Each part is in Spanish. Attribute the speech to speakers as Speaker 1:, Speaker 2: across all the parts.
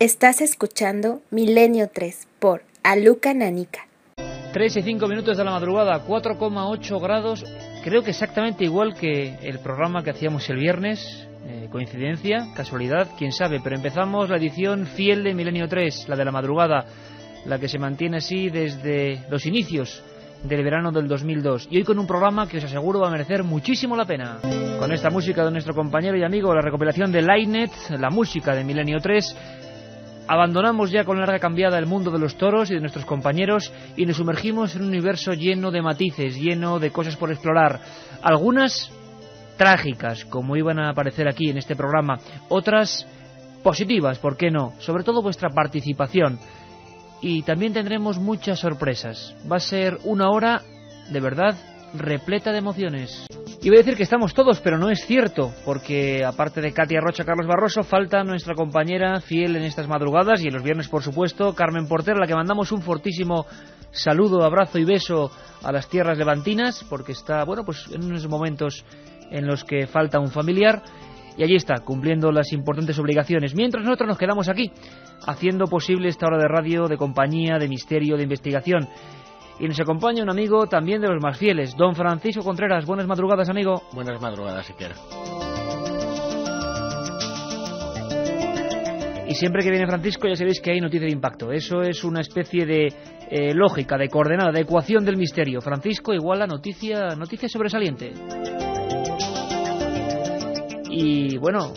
Speaker 1: Estás escuchando Milenio 3 por Aluca Nanica.
Speaker 2: 3 y 5 minutos de la madrugada, 4,8 grados, creo que exactamente igual que el programa que hacíamos el viernes. Coincidencia, casualidad, quién sabe, pero empezamos la edición fiel de Milenio 3, la de la madrugada, la que se mantiene así desde los inicios del verano del 2002, y hoy con un programa que os aseguro va a merecer muchísimo la pena. Con esta música de nuestro compañero y amigo, la recopilación de Lightnet, la música de Milenio 3, abandonamos ya con larga cambiada el mundo de los toros y de nuestros compañeros y nos sumergimos en un universo lleno de matices, lleno de cosas por explorar, algunas trágicas, como iban a aparecer aquí en este programa, otras positivas, ¿por qué no? Sobre todo vuestra participación. Y también tendremos muchas sorpresas. Va a ser una hora, de verdad, repleta de emociones. Iba a decir que estamos todos, pero no es cierto, porque aparte de Katia Rocha, Carlos Barroso, falta nuestra compañera fiel en estas madrugadas y en los viernes, por supuesto, Carmen Porter, a la que mandamos un fortísimo saludo, abrazo y beso a las tierras levantinas, porque está, bueno, pues en unos momentos en los que falta un familiar. Y allí está, cumpliendo las importantes obligaciones. Mientras nosotros nos quedamos aquí, haciendo posible esta hora de radio, de compañía, de misterio, de investigación. Y nos acompaña un amigo también de los más fieles, don Francisco Contreras. Buenas madrugadas, amigo.
Speaker 3: Buenas madrugadas, Iker.
Speaker 2: Y siempre que viene Francisco ya sabéis que hay noticia de impacto. Eso es una especie de lógica, de coordenada, de ecuación del misterio. Francisco igual a noticia sobresaliente. Y bueno,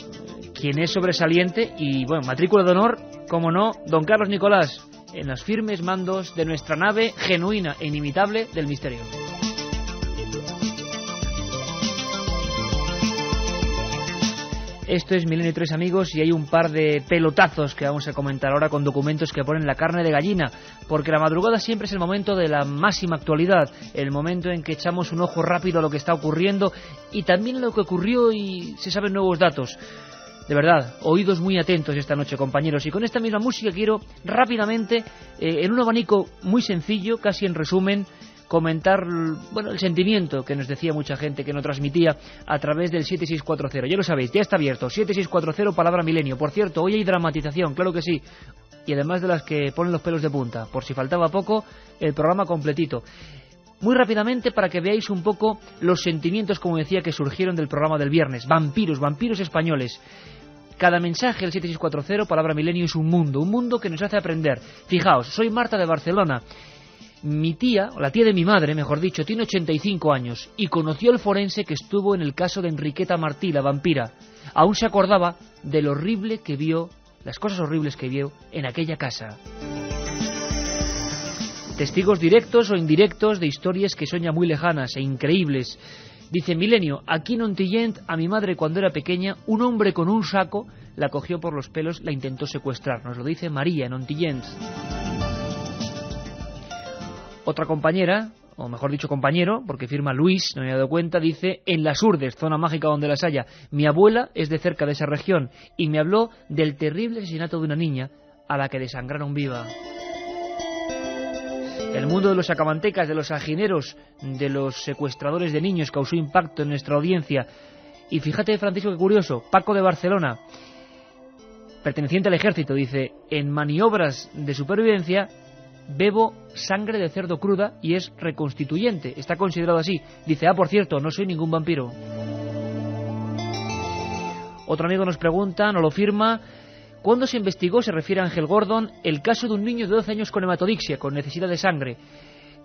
Speaker 2: quien es sobresaliente y bueno, matrícula de honor, como no, don Carlos Nicolás, en los firmes mandos de nuestra nave genuina e inimitable del misterio. Esto es Milenio 3, amigos, y hay un par de pelotazos que vamos a comentar ahora con documentos que ponen la carne de gallina, porque la madrugada siempre es el momento de la máxima actualidad, el momento en que echamos un ojo rápido a lo que está ocurriendo y también a lo que ocurrió y se saben nuevos datos. De verdad, oídos muy atentos esta noche, compañeros, y con esta misma música quiero rápidamente, en un abanico muy sencillo, casi en resumen, comentar, bueno, el sentimiento que nos decía mucha gente, que nos transmitía a través del 7640. Ya lo sabéis, ya está abierto, 7640, palabra milenio. Por cierto, hoy hay dramatización, claro que sí, y además de las que ponen los pelos de punta, por si faltaba poco, el programa completito. Muy rápidamente para que veáis un poco los sentimientos, como decía, que surgieron del programa del viernes. Vampiros españoles. Cada mensaje, el 7640, palabra milenio, es un mundo que nos hace aprender. Fijaos, soy Marta de Barcelona. Mi tía, o la tía de mi madre, mejor dicho, tiene 85 años y conoció al forense que estuvo en el caso de Enriqueta Martí, la vampira. Aún se acordaba de lo horrible que vio, las cosas horribles que vio en aquella casa. Testigos directos o indirectos de historias que son ya muy lejanas e increíbles. Dice Milenio, aquí en Ontillent, a mi madre cuando era pequeña, un hombre con un saco la cogió por los pelos, la intentó secuestrar. Nos lo dice María en Ontillent. Otra compañera, o mejor dicho compañero, porque firma Luis, no me he dado cuenta, dice, en Las Urdes, zona mágica donde las haya, mi abuela es de cerca de esa región y me habló del terrible asesinato de una niña a la que desangraron viva. El mundo de los sacamantecas, de los ajineros, de los secuestradores de niños causó impacto en nuestra audiencia. Y fíjate, Francisco, qué curioso, Paco de Barcelona, perteneciente al ejército, dice, en maniobras de supervivencia bebo sangre de cerdo cruda y es reconstituyente, está considerado así. Dice, por cierto, no soy ningún vampiro. Otro amigo nos pregunta, no lo firma, ¿cuándo se investigó, se refiere a Ángel Gordon, el caso de un niño de 12 años con hematodixia, con necesidad de sangre?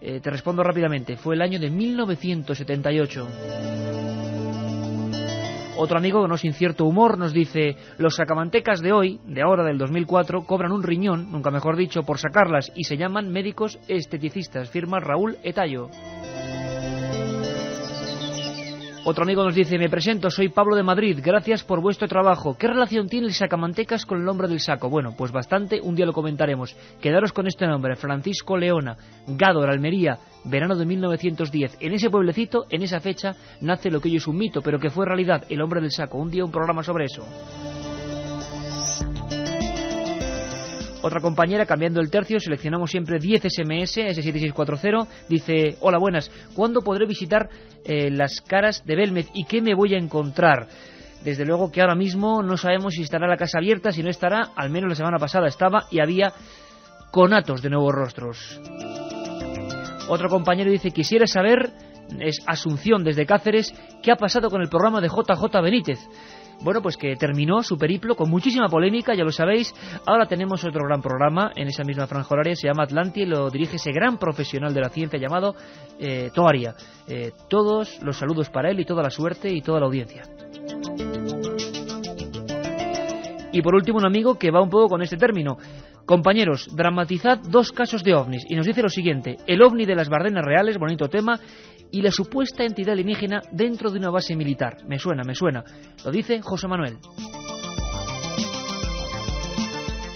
Speaker 2: Te respondo rápidamente, fue el año de 1978. Otro amigo, no sin cierto humor, nos dice, los sacamantecas de hoy, de ahora del 2004, cobran un riñón, nunca mejor dicho, por sacarlas y se llaman médicos esteticistas, firma Raúl Etayo. Otro amigo nos dice, me presento, soy Pablo de Madrid, gracias por vuestro trabajo. ¿Qué relación tiene el sacamantecas con el nombre del saco? Bueno, pues bastante, un día lo comentaremos. Quedaros con este nombre, Francisco Leona, Gádor, Almería, verano de 1910. En ese pueblecito, en esa fecha, nace lo que hoy es un mito, pero que fue realidad, el hombre del saco. Un día un programa sobre eso. Otra compañera, cambiando el tercio, seleccionamos siempre 10 SMS, S7640, dice, hola, buenas, ¿cuándo podré visitar las caras de Belmez y qué me voy a encontrar? Desde luego que ahora mismo no sabemos si estará la casa abierta, si no estará, al menos la semana pasada estaba y había conatos de nuevos rostros. Otro compañero dice, quisiera saber, es Asunción desde Cáceres, ¿qué ha pasado con el programa de JJ Benítez? Bueno, pues que terminó su periplo con muchísima polémica, ya lo sabéis. Ahora tenemos otro gran programa en esa misma franja horaria, se llama Atlantia y lo dirige ese gran profesional de la ciencia llamado Toaria. Todos los saludos para él y toda la suerte y toda la audiencia. Y por último un amigo que va un poco con este término. Compañeros, dramatizad 2 casos de ovnis y nos dice lo siguiente: el ovni de las Bardenas Reales, bonito tema, y la supuesta entidad alienígena dentro de una base militar. Me suena. Lo dice José Manuel.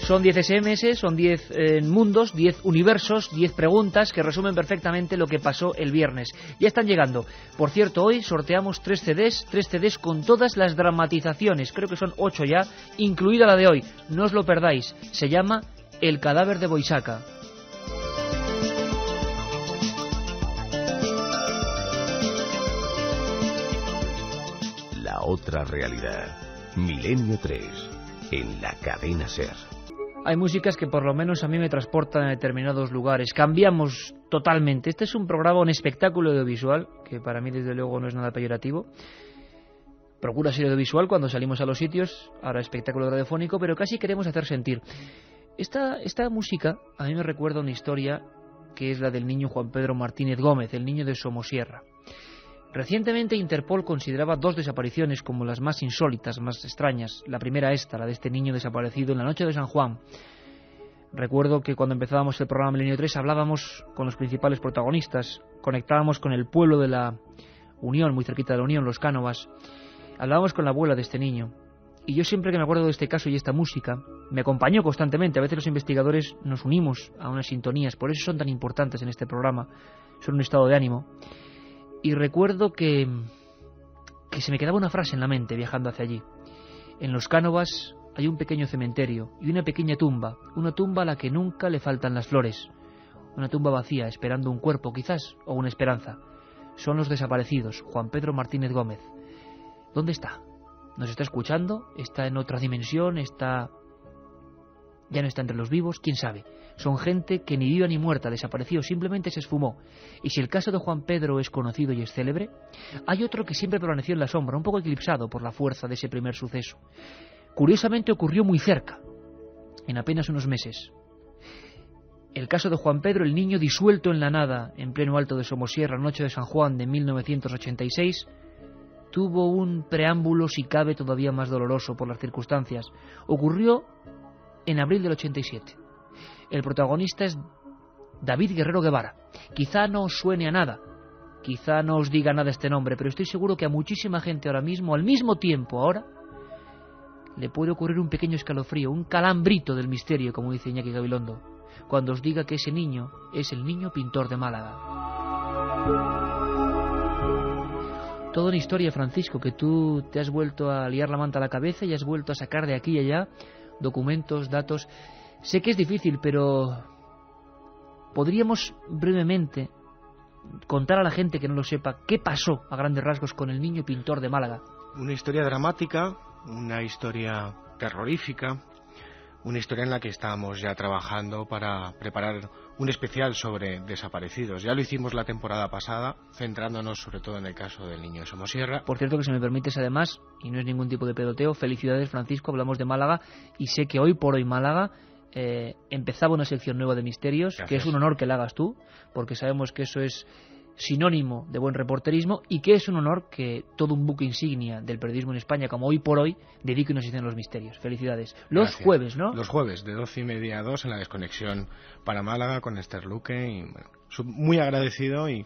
Speaker 2: Son 10 SMS, son 10 mundos, 10 universos, 10 preguntas que resumen perfectamente lo que pasó el viernes. Ya están llegando. Por cierto, hoy sorteamos 3 CDs con todas las dramatizaciones. Creo que son 8 ya, incluida la de hoy. No os lo perdáis. Se llama El cadáver de Boisaca.
Speaker 3: La otra realidad. Milenio 3. En la cadena SER.
Speaker 2: Hay músicas que por lo menos a mí me transportan a determinados lugares. Cambiamos totalmente. Este es un programa, un espectáculo audiovisual, que para mí desde luego no es nada peyorativo. Procura ser audiovisual cuando salimos a los sitios, ahora espectáculo radiofónico, pero casi queremos hacer sentir. Esta música a mí me recuerda una historia que es la del niño Juan Pedro Martínez Gómez, el niño de Somosierra. Recientemente Interpol consideraba 2 desapariciones como las más insólitas, más extrañas. La primera la de este niño desaparecido en la noche de San Juan. Recuerdo que cuando empezábamos el programa Milenio 3 hablábamos con los principales protagonistas, conectábamos con el pueblo de la Unión, muy cerquita de la Unión, Los Cánovas. Hablábamos con la abuela de este niño. Y yo siempre que me acuerdo de este caso y esta música, me acompañó constantemente. A veces los investigadores nos unimos a unas sintonías, por eso son tan importantes en este programa. Son un estado de ánimo. Y recuerdo que se me quedaba una frase en la mente viajando hacia allí. En Los Cánovas hay un pequeño cementerio y una pequeña tumba, una tumba a la que nunca le faltan las flores. Una tumba vacía, esperando un cuerpo quizás, o una esperanza. Son los desaparecidos, Juan Pedro Martínez Gómez. ¿Dónde está? ¿Nos está escuchando? ¿Está en otra dimensión? ¿Ya no está entre los vivos? ¿Quién sabe? Son gente que ni viva ni muerta, desapareció, simplemente se esfumó. Y si el caso de Juan Pedro es conocido y es célebre, hay otro que siempre permaneció en la sombra, un poco eclipsado por la fuerza de ese primer suceso. Curiosamente ocurrió muy cerca, en apenas unos meses. El caso de Juan Pedro, el niño disuelto en la nada, en pleno alto de Somosierra, noche de San Juan de 1986, tuvo un preámbulo, si cabe, todavía más doloroso por las circunstancias. Ocurrió en abril del 87. El protagonista es David Guerrero Guevara. Quizá no os suene a nada, quizá no os diga nada este nombre, pero estoy seguro que a muchísima gente ahora mismo, al mismo tiempo ahora, le puede ocurrir un pequeño escalofrío, un calambrito del misterio, como dice Iñaki Gabilondo, cuando os diga que ese niño es el niño pintor de Málaga. Toda una historia, Francisco, que tú te has vuelto a liar la manta a la cabeza y has vuelto a sacar de aquí y allá documentos, datos. Sé que es difícil, pero podríamos brevemente contar a la gente que no lo sepa qué pasó a grandes rasgos con el niño pintor de Málaga.
Speaker 4: Una historia dramática, una historia terrorífica, una historia en la que estábamos ya trabajando para preparar un especial sobre desaparecidos. Ya lo hicimos la temporada pasada, centrándonos sobre todo en el caso del niño de Somosierra.
Speaker 2: Por cierto, que si me permites además, y no es ningún tipo de pedoteo, felicidades, Francisco, hablamos de Málaga y sé que hoy por hoy Málaga empezaba una sección nueva de misterios. Gracias. Que es un honor que la hagas tú, porque sabemos que eso es sinónimo de buen reporterismo y que es un honor que todo un buque insignia del periodismo en España como Hoy por Hoy dedique una sección a los misterios. Felicidades. Los Gracias. Jueves, ¿no?
Speaker 4: Los jueves, de 12:30 a 2 en la desconexión para Málaga con Esther Luque. Y, bueno, soy muy agradecido y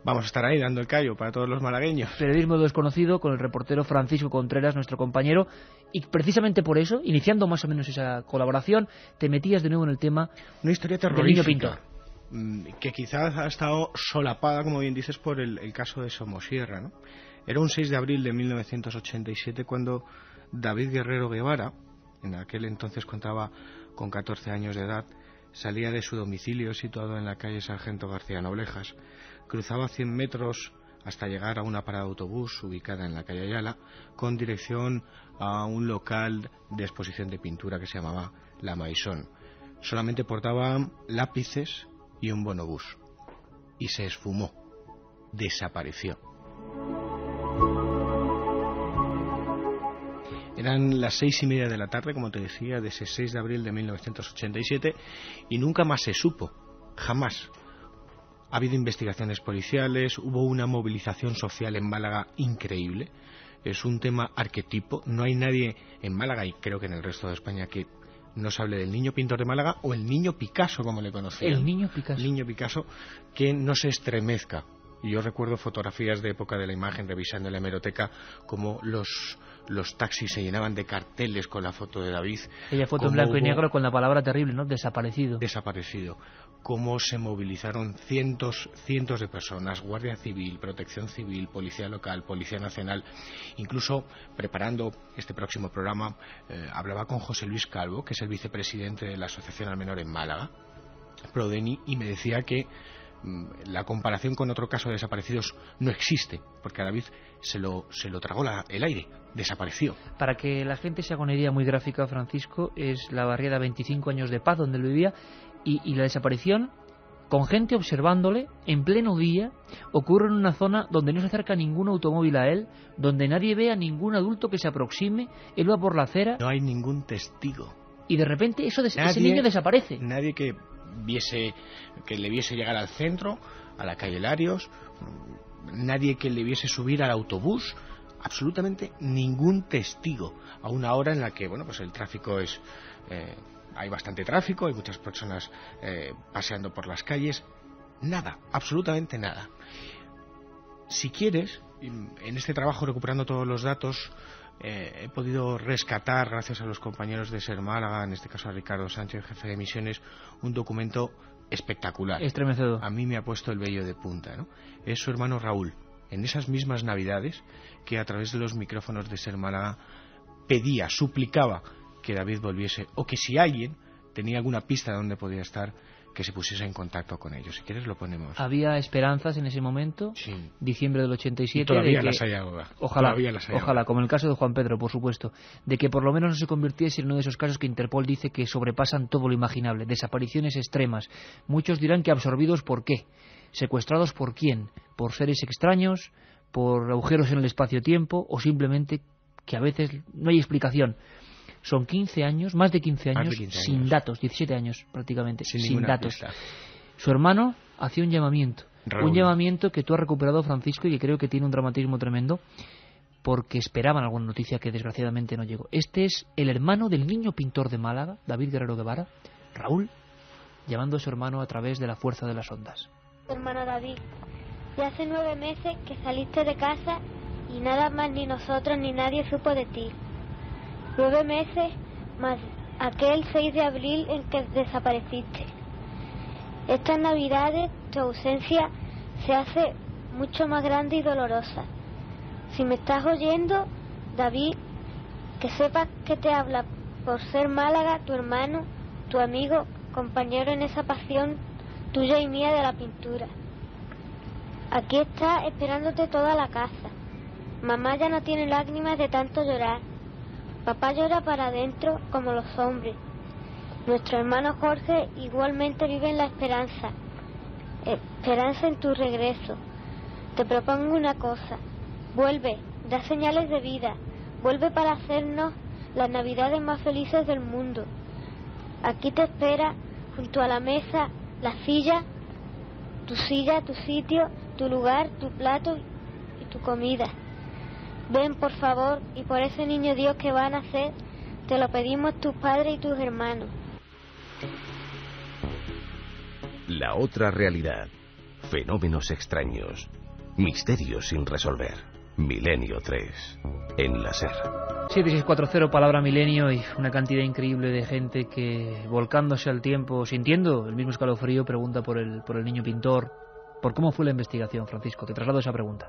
Speaker 4: vamos a estar ahí dando el callo para todos los malagueños.
Speaker 2: Periodismo desconocido con el reportero Francisco Contreras, nuestro compañero, y precisamente por eso, iniciando más o menos esa colaboración, te metías de nuevo en el tema.
Speaker 4: Una historia terrorífica del niño pintor, que quizás ha estado solapada, como bien dices, por el caso de Somosierra, ¿no? Era un 6 de abril de 1987 cuando David Guerrero Guevara, en aquel entonces contaba con 14 años de edad, salía de su domicilio situado en la calle Sargento García Noblejas. Cruzaba 100 metros hasta llegar a una parada de autobús ubicada en la calle Ayala, con dirección a un local de exposición de pintura que se llamaba La Maison. Solamente portaba lápices y un bonobús, y se esfumó, desapareció. Eran las 6:30 de la tarde, como te decía, de ese 6 de abril de 1987, y nunca más se supo, jamás. Ha habido investigaciones policiales, hubo una movilización social en Málaga increíble. Es un tema arquetipo. No hay nadie en Málaga, y creo que en el resto de España, que no se hable del niño pintor de Málaga, o el niño Picasso, como le conocían.
Speaker 2: El niño Picasso.
Speaker 4: El niño Picasso, que no se estremezca. Y yo recuerdo fotografías de época de la imagen, revisando en la hemeroteca, como los taxis se llenaban de carteles con la foto de David.
Speaker 2: Aquella foto en blanco y negro con la palabra terrible, ¿no? Desaparecido.
Speaker 4: Desaparecido. Cómo se movilizaron cientos de personas, Guardia Civil, Protección Civil, Policía Local, Policía Nacional. Incluso, preparando este próximo programa, hablaba con José Luis Calvo, que es el vicepresidente de la Asociación al Menor en Málaga, Prodeni, y me decía que la comparación con otro caso de desaparecidos no existe, porque a David se lo tragó el aire, desapareció.
Speaker 2: Para que la gente se haga una idea muy gráfica, Francisco, es la barriada 25 años de paz donde él vivía, y la desaparición, con gente observándole, en pleno día, ocurre en una zona donde no se acerca ningún automóvil a él, donde nadie ve a ningún adulto que se aproxime, él va por la acera.
Speaker 4: No hay ningún testigo.
Speaker 2: Y de repente ese niño desaparece.
Speaker 4: Nadie que le viese llegar al centro, a la calle Larios, nadie que le viese subir al autobús, absolutamente ningún testigo, a una hora en la que, bueno, pues el tráfico es... hay bastante tráfico, hay muchas personas paseando por las calles. Nada, absolutamente nada. Si quieres, en este trabajo, recuperando todos los datos, he podido rescatar, gracias a los compañeros de SER Málaga, en este caso a Ricardo Sánchez, jefe de misiones, un documento espectacular.
Speaker 2: Estremecedor.
Speaker 4: A mí me ha puesto el vello de punta, ¿no? Es su hermano Raúl, en esas mismas Navidades, que a través de los micrófonos de SER Málaga pedía, suplicaba que David volviese, o que si alguien tenía alguna pista de dónde podía estar, que se pusiese en contacto con ellos. Si quieres lo ponemos.
Speaker 2: Había esperanzas en ese momento,
Speaker 4: sí.
Speaker 2: Diciembre del 87.
Speaker 4: Y todavía las hay ahora.
Speaker 2: Ojalá, como el caso de Juan Pedro, por supuesto, de que por lo menos no se convirtiese en uno de esos casos que Interpol dice que sobrepasan todo lo imaginable, desapariciones extremas. Muchos dirán que absorbidos ¿por qué? ¿Secuestrados por quién? ¿Por seres extraños? ¿Por agujeros en el espacio-tiempo? ¿O simplemente que a veces no hay explicación? Son 15 años, más de 15 años, sin datos, 17 años prácticamente, sin datos. Pista. Su hermano hacía un llamamiento, Raúl. Un llamamiento que tú has recuperado, Francisco, y que creo que tiene un dramatismo tremendo, porque esperaban alguna noticia que desgraciadamente no llegó. Este es el hermano del niño pintor de Málaga, David Guerrero Guevara, Raúl, llamando a su hermano a través de la fuerza de las ondas.
Speaker 5: Hermano David, ya hace 9 meses que saliste de casa y nada más ni nosotros ni nadie supo de ti. 9 meses más aquel 6 de abril en que desapareciste. Estas Navidades tu ausencia se hace mucho más grande y dolorosa. Si me estás oyendo, David, que sepas que te habla por SER Málaga, tu hermano, tu amigo, compañero en esa pasión tuya y mía de la pintura. Aquí está esperándote toda la casa. Mamá ya no tiene lágrimas de tanto llorar. Papá llora para adentro como los hombres. Nuestro hermano Jorge igualmente vive en la esperanza. Esperanza en tu regreso. Te propongo una cosa. Vuelve, da señales de vida. Vuelve para hacernos las Navidades más felices del mundo. Aquí te espera, junto a la mesa, la silla, tu sitio, tu lugar, tu plato y tu comida. Ven, por favor, y por ese niño Dios que va a nacer, te lo pedimos tus padres y tus hermanos.
Speaker 3: La otra realidad. Fenómenos extraños. Misterios sin resolver. Milenio 3. En la SER.
Speaker 2: 7640, palabra milenio, y una cantidad increíble de gente que, volcándose al tiempo, sintiendo el mismo escalofrío, pregunta por el niño pintor. ¿Por cómo fue la investigación, Francisco? Te traslado esa pregunta.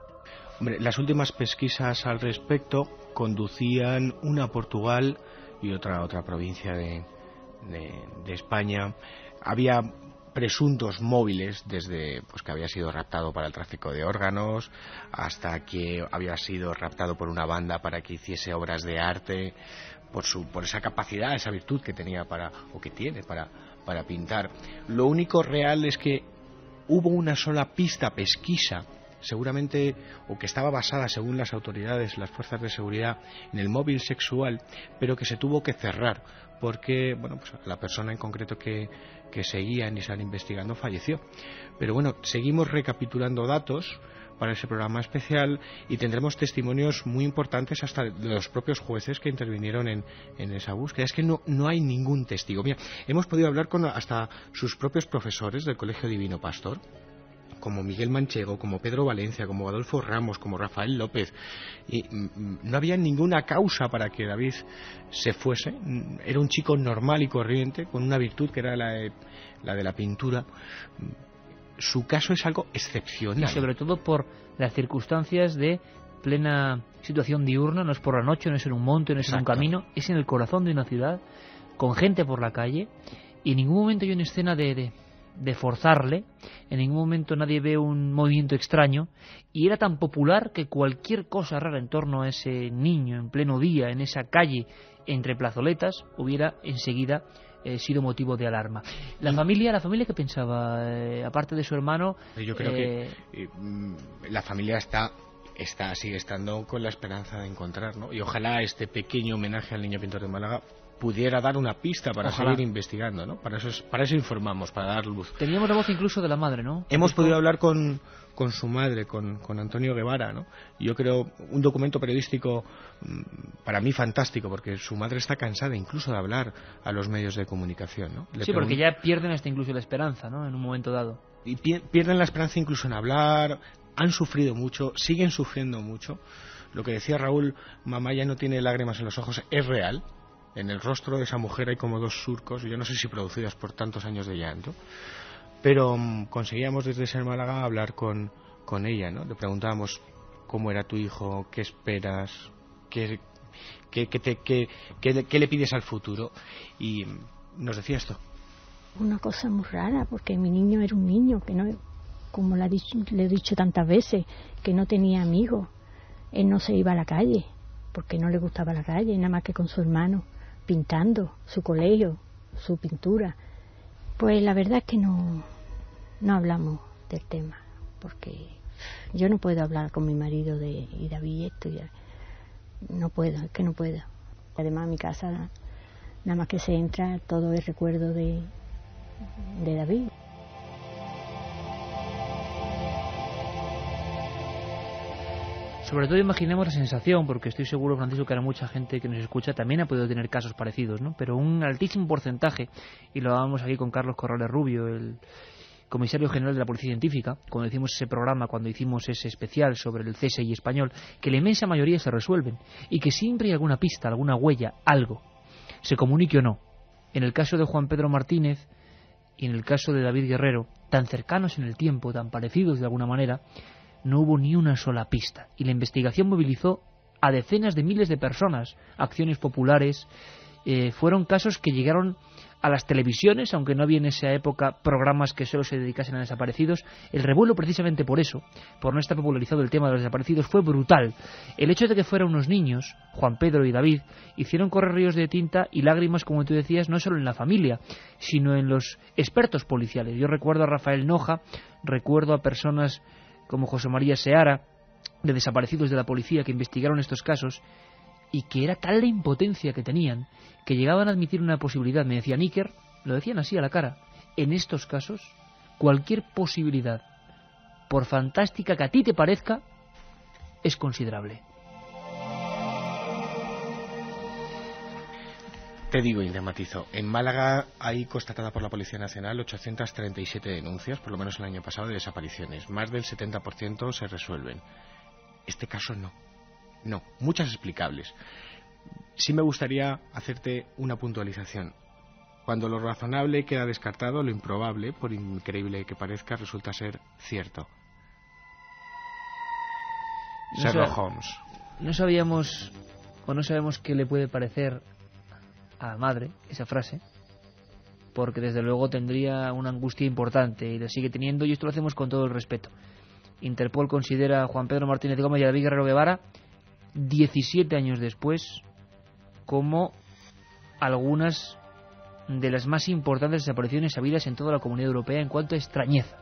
Speaker 4: Hombre, las últimas pesquisas al respecto conducían una a Portugal y otra a otra provincia de España. Había presuntos móviles, desde pues que había sido raptado para el tráfico de órganos hasta que había sido raptado por una banda para que hiciese obras de arte, por esa capacidad, esa virtud que tenía que tiene para pintar. Lo único real es que hubo una sola pista pesquisa, seguramente, o que estaba basada, según las autoridades, las fuerzas de seguridad, en el móvil sexual, pero que se tuvo que cerrar porque pues la persona en concreto que seguían y están investigando falleció. Pero bueno, seguimos recapitulando datos para ese programa especial y tendremos testimonios muy importantes hasta de los propios jueces que intervinieron en esa búsqueda. Es que no hay ningún testigo. Mira, hemos podido hablar con hasta sus propios profesores del Colegio Divino Pastor, como Miguel Manchego, como Pedro Valencia, como Adolfo Ramos, como Rafael López, y no había ninguna causa para que David se fuese. Era un chico normal y corriente, con una virtud que era la de la pintura. Su caso es algo excepcional.
Speaker 2: Y sobre todo por las circunstancias de plena situación diurna, no es por la noche, no es en un monte, no es en un camino, es en el corazón de una ciudad, con gente por la calle, y en ningún momento hay una escena de forzarle, en ningún momento nadie ve un movimiento extraño, y era tan popular que cualquier cosa rara en torno a ese niño en pleno día, en esa calle entre plazoletas, hubiera enseguida sido motivo de alarma. La familia ¿qué pensaba? Aparte de su hermano,
Speaker 4: yo creo que la familia sigue estando con la esperanza de encontrar, ¿no? Y ojalá este pequeño homenaje al niño pintor de Málaga pudiera dar una pista para seguir investigando, ¿no? Para eso informamos, para dar luz.
Speaker 2: Teníamos la voz incluso de la madre, ¿no?
Speaker 4: Hemos podido hablar con su madre, con Antonio Guevara, ¿no? Yo creo un documento periodístico para mí fantástico, porque su madre está cansada incluso de hablar a los medios de comunicación, ¿no?
Speaker 2: Porque ya pierden hasta incluso la esperanza, ¿no? En un momento dado.
Speaker 4: Y pierden la esperanza incluso en hablar, han sufrido mucho, siguen sufriendo mucho. Lo que decía Raúl, mamá ya no tiene lágrimas en los ojos, es real. En el rostro de esa mujer hay como 2 surcos, yo no sé si producidas por tantos años de llanto, pero conseguíamos desde Ser Málaga hablar con ella, ¿no? Le preguntábamos cómo era tu hijo, qué esperas, qué le pides al futuro, y nos decía esto.
Speaker 6: Una cosa muy rara, porque mi niño era un niño que no, como le he dicho tantas veces, que no tenía amigos. Él no se iba a la calle, porque no le gustaba la calle, nada más que con su hermano, pintando su colegio, su pintura. Pues la verdad es que no hablamos del tema, porque yo no puedo hablar con mi marido y David esto, no puedo. Además, mi casa, nada más que se entra, todo es recuerdo de David.
Speaker 2: Sobre todo imaginemos la sensación, porque estoy seguro, Francisco, que ahora mucha gente que nos escucha también ha podido tener casos parecidos, ¿no? Pero un altísimo porcentaje, y lo hablábamos aquí con Carlos Corrales Rubio, el comisario general de la Policía Científica, cuando hicimos ese programa, cuando hicimos ese especial sobre el CSI español, que la inmensa mayoría se resuelven, y que siempre hay alguna pista, alguna huella, algo, se comunique o no. En el caso de Juan Pedro Martínez y en el caso de David Guerrero, tan cercanos en el tiempo, tan parecidos de alguna manera, no hubo ni una sola pista, y la investigación movilizó a decenas de miles de personas, acciones populares. Fueron casos que llegaron a las televisiones, aunque no había en esa época programas que solo se dedicasen a desaparecidos. El revuelo, precisamente por eso, por no estar popularizado el tema de los desaparecidos, fue brutal. El hecho de que fueran unos niños, Juan Pedro y David, hicieron correr ríos de tinta y lágrimas, como tú decías, no solo en la familia, sino en los expertos policiales. Yo recuerdo a Rafael Noja, recuerdo a personas como José María Seara, de desaparecidos de la policía, que investigaron estos casos, y que era tal la impotencia que tenían, que llegaban a admitir una posibilidad. Me decía Níker, lo decían así a la cara, en estos casos, cualquier posibilidad, por fantástica que a ti te parezca, es considerable.
Speaker 4: Te digo y te matizo, en Málaga hay constatada por la Policía Nacional 837 denuncias, por lo menos el año pasado, de desapariciones. Más del 70% se resuelven. Este caso no, muchas explicables. Sí me gustaría hacerte una puntualización. Cuando lo razonable queda descartado, lo improbable, por increíble que parezca, resulta ser cierto. Sherlock Holmes.
Speaker 2: No sabemos qué le puede parecer a la madre esa frase, porque desde luego tendría una angustia importante y la sigue teniendo, y esto lo hacemos con todo el respeto. Interpol considera a Juan Pedro Martínez Gómez y a David Guerrero Guevara, 17 años después, como algunas de las más importantes desapariciones habidas en toda la Comunidad Europea en cuanto a extrañeza,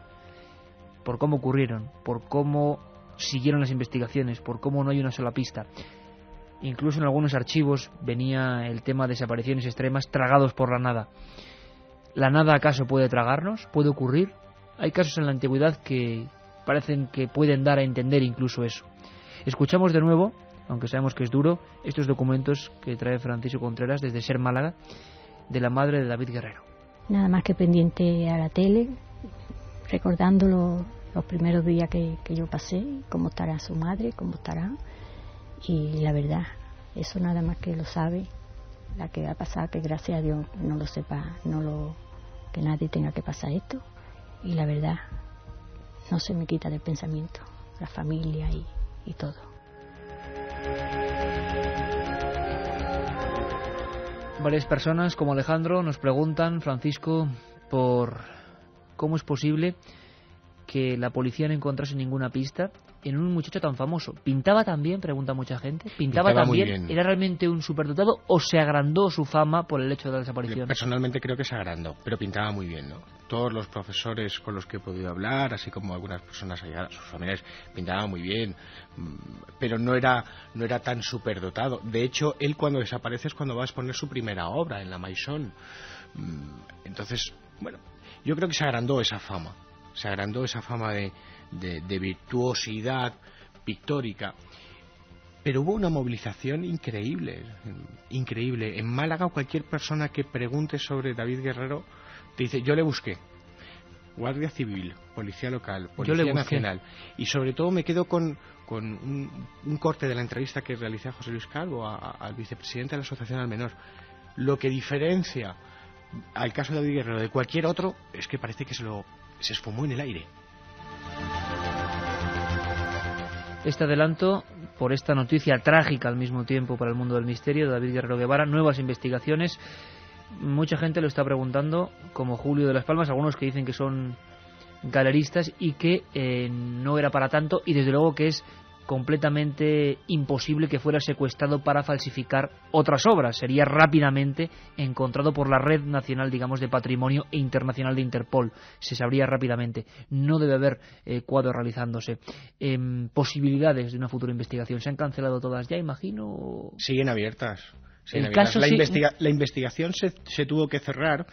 Speaker 2: por cómo ocurrieron, por cómo siguieron las investigaciones, por cómo no hay una sola pista. Incluso en algunos archivos venía el tema de desapariciones extremas tragados por la nada. ¿La nada acaso puede tragarnos? ¿Puede ocurrir? Hay casos en la antigüedad que parecen que pueden dar a entender incluso eso. Escuchamos de nuevo, aunque sabemos que es duro, estos documentos que trae Francisco Contreras desde Ser Málaga, de la madre de David Guerrero.
Speaker 6: Nada más que pendiente a la tele, recordando los primeros días que yo pasé, cómo estará su madre, cómo estará. Y la verdad, eso nada más que lo sabe la que va a pasar, que gracias a Dios no lo sepa, que nadie tenga que pasar esto. Y la verdad, no se me quita del pensamiento, la familia y todo.
Speaker 2: Varias personas como Alejandro nos preguntan, Francisco, por cómo es posible que la policía no encontrase ninguna pista en un muchacho tan famoso. ¿Pintaba tan bien?, pregunta mucha gente. ¿Pintaba tan bien? ¿Era realmente un superdotado o se agrandó su fama por el hecho de la desaparición?
Speaker 4: Personalmente creo que se agrandó, pero pintaba muy bien, ¿no? Todos los profesores con los que he podido hablar, así como algunas personas allá, sus familiares, pintaban muy bien, pero no era tan superdotado. De hecho, él cuando desaparece es cuando va a exponer su primera obra en la Maison. Entonces, bueno, yo creo que se agrandó esa fama. Se agrandó esa fama de virtuosidad pictórica. Pero hubo una movilización increíble. En Málaga, cualquier persona que pregunte sobre David Guerrero te dice: yo le busqué. Guardia Civil, Policía Local, Policía Nacional. Y sobre todo me quedo con un corte de la entrevista que realicé a José Luis Calvo, al vicepresidente de la Asociación al Menor. Lo que diferencia al caso de David Guerrero de cualquier otro es que parece que se esfumó en el aire.
Speaker 2: Este adelanto por esta noticia trágica al mismo tiempo para el mundo del misterio de David Guerrero Guevara, nuevas investigaciones. Mucha gente lo está preguntando, como Julio de Las Palmas, algunos que dicen que son galeristas y que no era para tanto, y desde luego que es completamente imposible que fuera secuestrado para falsificar otras obras. Sería rápidamente encontrado por la Red Nacional, digamos, de Patrimonio e Internacional de Interpol. Se sabría rápidamente. No debe haber cuadros realizándose. Posibilidades de una futura investigación. ¿Se han cancelado todas ya, imagino?
Speaker 4: Siguen abiertas. La investigación se tuvo que cerrar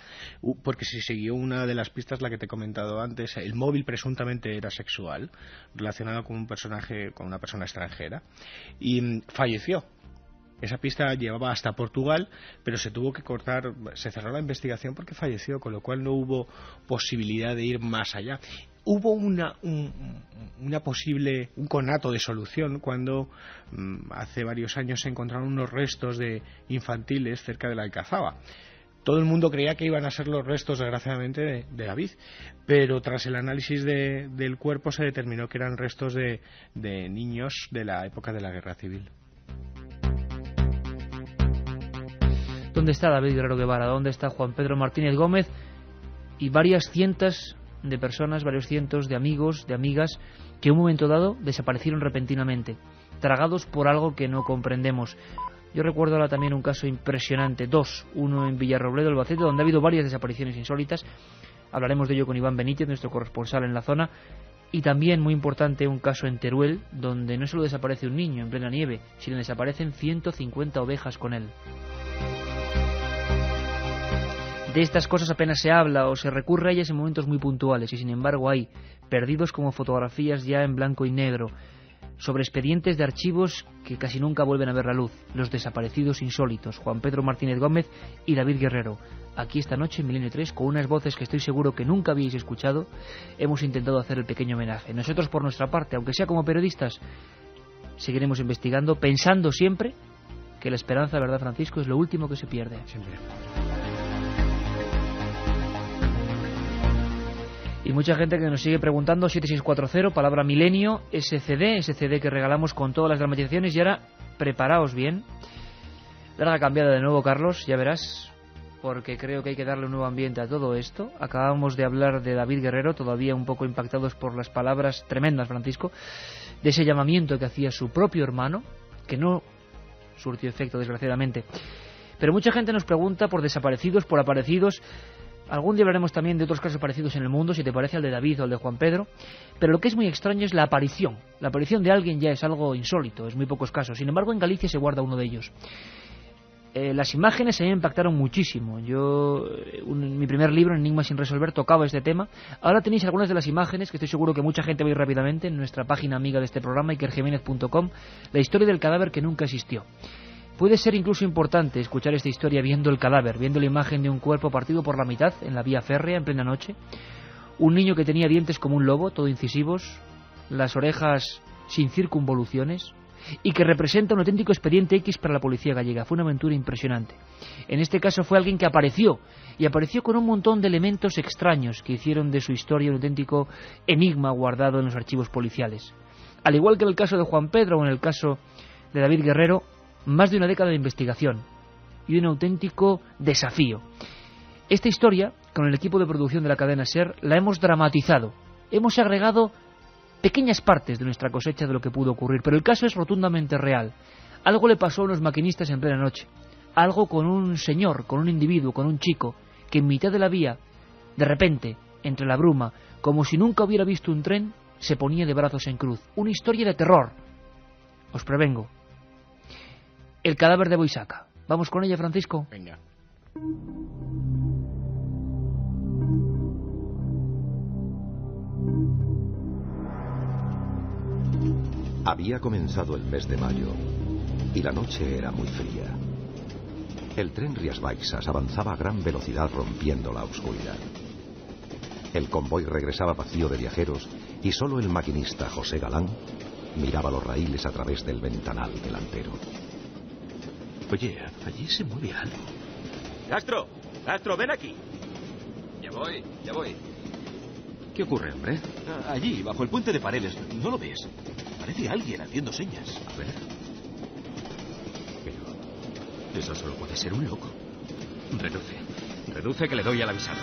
Speaker 4: porque se siguió una de las pistas, la que te he comentado antes. El móvil presuntamente era sexual, relacionado con un personaje, con una persona extranjera, y falleció. Esa pista llevaba hasta Portugal, pero se tuvo que cortar, se cerró la investigación porque falleció, con lo cual no hubo posibilidad de ir más allá. Hubo una posible, un conato de solución cuando hace varios años se encontraron unos restos de infantiles cerca de la Alcazaba. Todo el mundo creía que iban a ser los restos, desgraciadamente, de David, pero tras el análisis del cuerpo se determinó que eran restos de niños de la época de la Guerra Civil.
Speaker 2: ¿Dónde está David Guerrero Guevara? ¿Dónde está Juan Pedro Martínez Gómez? Y varias cientos de personas, varios cientos de amigos, de amigas, que en un momento dado desaparecieron repentinamente, tragados por algo que no comprendemos. Yo recuerdo ahora también un caso impresionante, uno en Villarrobledo, Albacete, donde ha habido varias desapariciones insólitas. Hablaremos de ello con Iván Benítez, nuestro corresponsal en la zona. Y también, muy importante, un caso en Teruel, donde no solo desaparece un niño en plena nieve, sino desaparecen 150 ovejas con él. De estas cosas apenas se habla o se recurre a ellas en momentos muy puntuales, y sin embargo hay perdidos como fotografías ya en blanco y negro, sobre expedientes de archivos que casi nunca vuelven a ver la luz, los desaparecidos insólitos, Juan Pedro Martínez Gómez y David Guerrero. Aquí esta noche en Milenio 3, con unas voces que estoy seguro que nunca habíais escuchado, hemos intentado hacer el pequeño homenaje. Nosotros, por nuestra parte, aunque sea como periodistas, seguiremos investigando, pensando siempre que la esperanza, ¿verdad, Francisco?, es lo último que se pierde.
Speaker 4: Siempre.
Speaker 2: Y mucha gente que nos sigue preguntando, 7640, palabra milenio, ese CD que regalamos con todas las dramatizaciones. Y ahora, preparaos bien. Larga cambiada de nuevo, Carlos, ya verás. porque creo que hay que darle un nuevo ambiente a todo esto. Acabamos de hablar de David Guerrero, todavía un poco impactados por las palabras tremendas, Francisco, de ese llamamiento que hacía su propio hermano, que no surtió efecto, desgraciadamente. Pero mucha gente nos pregunta por desaparecidos, por aparecidos. Algún día hablaremos también de otros casos parecidos en el mundo, si te parece al de David o al de Juan Pedro. Pero lo que es muy extraño es la aparición. La aparición de alguien ya es algo insólito, es muy pocos casos. Sin embargo, en Galicia se guarda uno de ellos. Las imágenes a mí me impactaron muchísimo. Mi primer libro, Enigmas sin resolver, tocaba este tema. Ahora tenéis algunas de las imágenes, que estoy seguro que mucha gente va a ir rápidamente, en nuestra página amiga de este programa, ikerjimenez.com, la historia del cadáver que nunca existió. Puede ser incluso importante escuchar esta historia viendo el cadáver, viendo la imagen de un cuerpo partido por la mitad en la vía férrea en plena noche, un niño que tenía dientes como un lobo, todo incisivos, las orejas sin circunvoluciones, y que representa un auténtico expediente X para la policía gallega. Fue una aventura impresionante. En este caso fue alguien que apareció, y apareció con un montón de elementos extraños que hicieron de su historia un auténtico enigma guardado en los archivos policiales. Al igual que en el caso de Juan Pedro o en el caso de David Guerrero, más de una década de investigación y un auténtico desafío. Esta historia, con el equipo de producción de la cadena SER, la hemos dramatizado. Hemos agregado pequeñas partes de nuestra cosecha de lo que pudo ocurrir, pero el caso es rotundamente real. Algo le pasó a unos maquinistas en plena noche. Algo con un señor, con un individuo, con un chico, que en mitad de la vía, de repente, entre la bruma, como si nunca hubiera visto un tren, se ponía de brazos en cruz. Una historia de terror. Os prevengo. El cadáver de Boisaca. ¿Vamos con ella, Francisco?
Speaker 4: Venga.
Speaker 3: Había comenzado el mes de mayo y la noche era muy fría. El tren Rías Baixas avanzaba a gran velocidad rompiendo la oscuridad. El convoy regresaba vacío de viajeros y solo el maquinista José Galán miraba los raíles a través del ventanal delantero.
Speaker 7: Oye, allí se mueve algo. Castro, ven aquí. Ya voy. ¿Qué ocurre, hombre? Allí, bajo el puente de Paredes, ¿no lo ves? Parece alguien haciendo señas. A ver. Pero eso solo puede ser un loco. Reduce que le doy al avisar.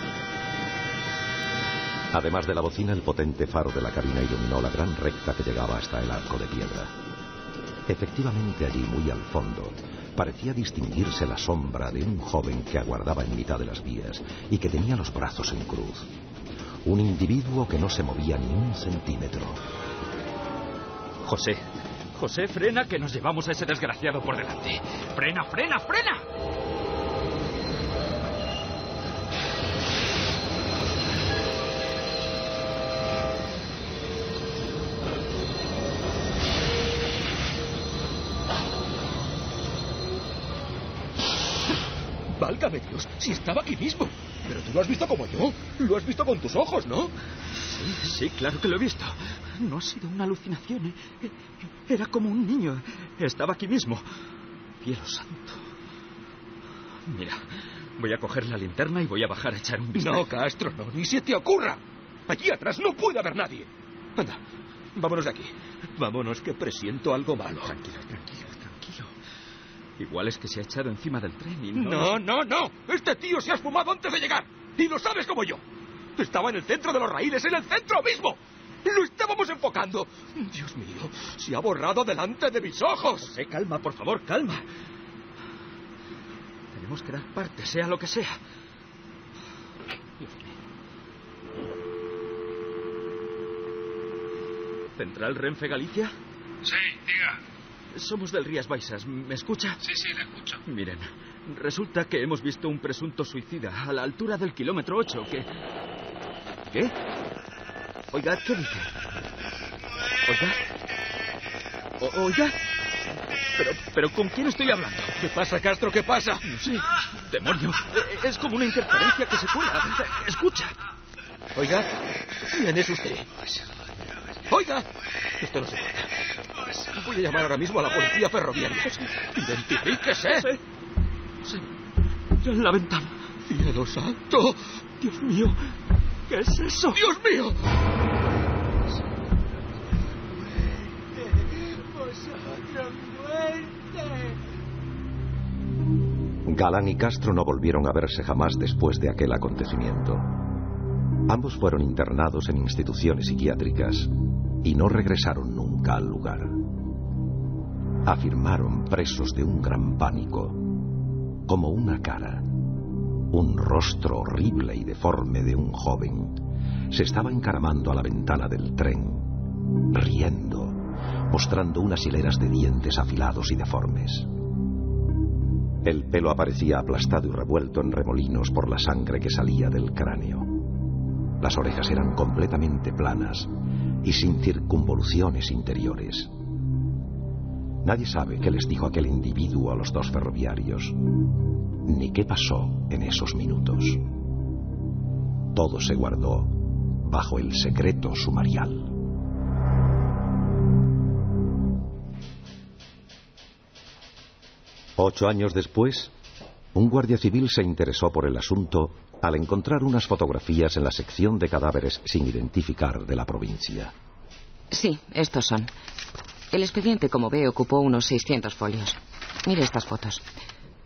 Speaker 3: Además de la bocina, el potente faro de la cabina iluminó la gran recta que llegaba hasta el arco de piedra. Efectivamente, allí, muy al fondo, parecía distinguirse la sombra de un joven que aguardaba en mitad de las vías y que tenía los brazos en cruz. Un individuo que no se movía ni un centímetro.
Speaker 7: José, frena, que nos llevamos a ese desgraciado por delante. ¡Frena! Válgame Dios, si estaba aquí mismo. Pero tú lo has visto como yo. Lo has visto con tus ojos, ¿no? Sí, claro que lo he visto. No ha sido una alucinación. Era como un niño. Estaba aquí mismo. Cielo santo. Mira, voy a coger la linterna y voy a bajar a echar un vistazo.
Speaker 8: No, Castro, no, ni se te ocurra. Allí atrás no puede haber nadie.
Speaker 7: Anda, vámonos de aquí. Vámonos, que presiento algo malo. Tranquilo. Igual es que se ha echado encima del tren y no...
Speaker 8: No. Este tío se ha esfumado antes de llegar. Y lo sabes como yo. Estaba en el centro de los raíles, en el centro mismo. Lo estábamos enfocando. Dios mío, se ha borrado delante de mis ojos.
Speaker 7: José, calma, por favor, calma. Tenemos que dar parte, sea lo que sea. Dios mío. ¿Central Renfe Galicia?
Speaker 9: Sí, diga.
Speaker 7: Somos del Rías Baixas. ¿Me escucha?
Speaker 9: Sí, le escucho.
Speaker 7: Miren, resulta que hemos visto un presunto suicida a la altura del kilómetro 8 que... ¿Qué? Oiga, ¿qué dice? Oiga. Pero ¿con quién estoy hablando?
Speaker 8: ¿Qué pasa, Castro? ¿Qué pasa?
Speaker 7: Sí, demonio. Es como una interferencia que se cuela. Escucha.
Speaker 8: Oiga, ¿quién es usted? Oiga, esto no se trata. Voy a llamar ahora mismo a la policía ferroviaria. ¡Identifíquese!
Speaker 7: Sí. La ventana.
Speaker 8: ¡Cielo santo!
Speaker 7: Dios mío, ¿qué es eso?
Speaker 8: ¡Dios mío!
Speaker 3: Galán y Castro no volvieron a verse jamás después de aquel acontecimiento. Ambos fueron internados en instituciones psiquiátricas y no regresaron nunca al lugar. Afirmaron, presos de un gran pánico, como una cara, un rostro horrible y deforme de un joven, se estaba encaramando a la ventana del tren, riendo, mostrando unas hileras de dientes afilados y deformes. El pelo aparecía aplastado y revuelto en remolinos por la sangre que salía del cráneo. Las orejas eran completamente planas y sin circunvoluciones interiores. Nadie sabe qué les dijo aquel individuo a los dos ferroviarios, ni qué pasó en esos minutos. Todo se guardó bajo el secreto sumarial. Ocho años después, un guardia civil se interesó por el asunto al encontrar unas fotografías en la sección de cadáveres sin identificar de la provincia.
Speaker 10: Sí, estos son. El expediente, como ve, ocupó unos 600 folios. Mire estas fotos.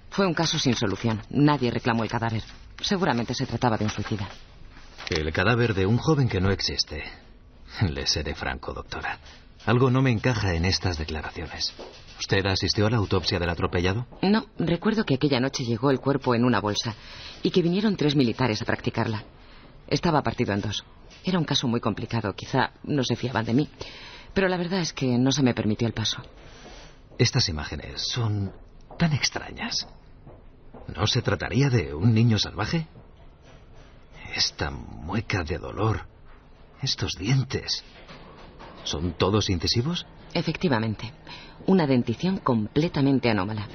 Speaker 10: Fue un caso sin solución. Nadie reclamó el cadáver. Seguramente se trataba de un suicida.
Speaker 11: El cadáver de un joven que no existe. Le seré franco, doctora. Algo no me encaja en estas declaraciones. ¿Usted asistió a la autopsia del atropellado?
Speaker 10: No, recuerdo que aquella noche llegó el cuerpo en una bolsa y que vinieron 3 militares a practicarla. Estaba partido en 2. Era un caso muy complicado, quizá no se fiaban de mí. Pero la verdad es que no se me permitió el paso.
Speaker 11: Estas imágenes son tan extrañas. ¿No se trataría de un niño salvaje? Esta mueca de dolor, estos dientes, ¿son todos incisivos?
Speaker 10: Efectivamente. Una dentición completamente anómala.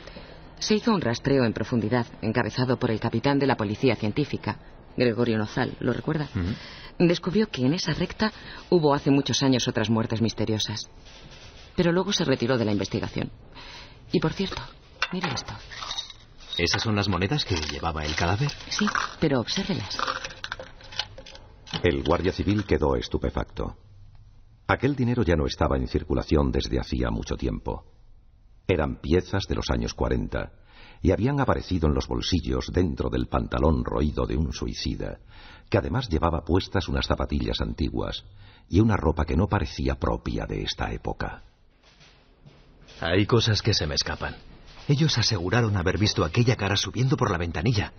Speaker 10: Se hizo un rastreo en profundidad, encabezado por el capitán de la policía científica, Gregorio Nozal, ¿lo recuerda? Descubrió que en esa recta hubo hace muchos años otras muertes misteriosas. Pero luego se retiró de la investigación. Y por cierto, mire esto.
Speaker 11: ¿Esas son las monedas que llevaba el cadáver?
Speaker 10: Sí, pero obsérvelas.
Speaker 3: El guardia civil quedó estupefacto. Aquel dinero ya no estaba en circulación desde hacía mucho tiempo. Eran piezas de los años 40 y habían aparecido en los bolsillos dentro del pantalón roído de un suicida, que además llevaba puestas unas zapatillas antiguas y una ropa que no parecía propia de esta época.
Speaker 11: Hay cosas que se me escapan. Ellos aseguraron haber visto aquella cara subiendo por la ventanilla.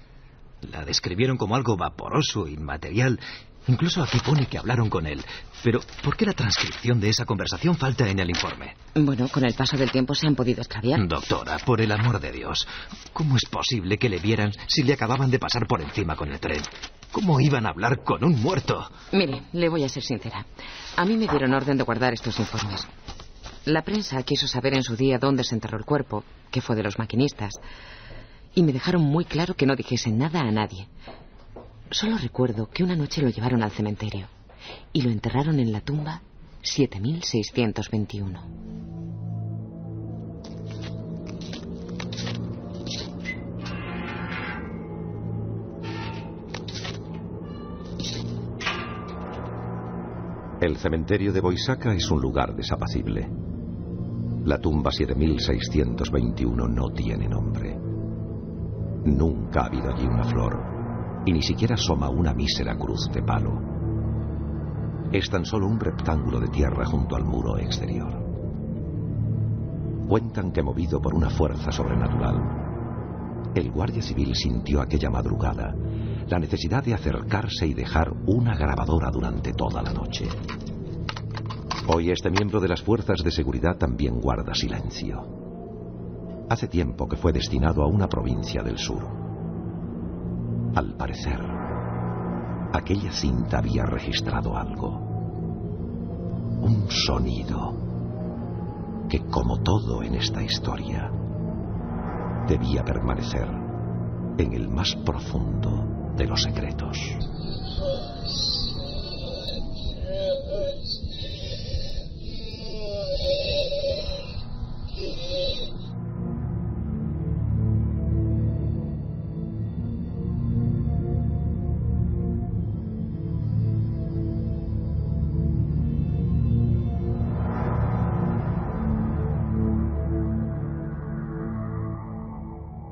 Speaker 11: La describieron como algo vaporoso, inmaterial. Incluso aquí pone que hablaron con él. Pero, ¿por qué la transcripción de esa conversación falta en el informe?
Speaker 10: Bueno, con el paso del tiempo se han podido extraviar.
Speaker 11: Doctora, por el amor de Dios, ¿cómo es posible que le vieran si le acababan de pasar por encima con el tren? ¿Cómo iban a hablar con un muerto?
Speaker 10: Mire, le voy a ser sincera. A mí me dieron orden de guardar estos informes. La prensa quiso saber en su día dónde se enterró el cuerpo, que fue de los maquinistas, y me dejaron muy claro que no dijese nada a nadie. Solo recuerdo que una noche lo llevaron al cementerio y lo enterraron en la tumba 7621.
Speaker 3: El cementerio de Boisaca es un lugar desapacible. La tumba 7621 no tiene nombre. Nunca ha habido allí una flor, y ni siquiera asoma una mísera cruz de palo. Es tan solo un rectángulo de tierra junto al muro exterior. Cuentan que, movido por una fuerza sobrenatural, el guardia civil sintió aquella madrugada la necesidad de acercarse y dejar una grabadora durante toda la noche. Hoy este miembro de las fuerzas de seguridad también guarda silencio. Hace tiempo que fue destinado a una provincia del sur. Al parecer, aquella cinta había registrado algo. Un sonido que, como todo en esta historia, debía permanecer en el más profundo de los secretos.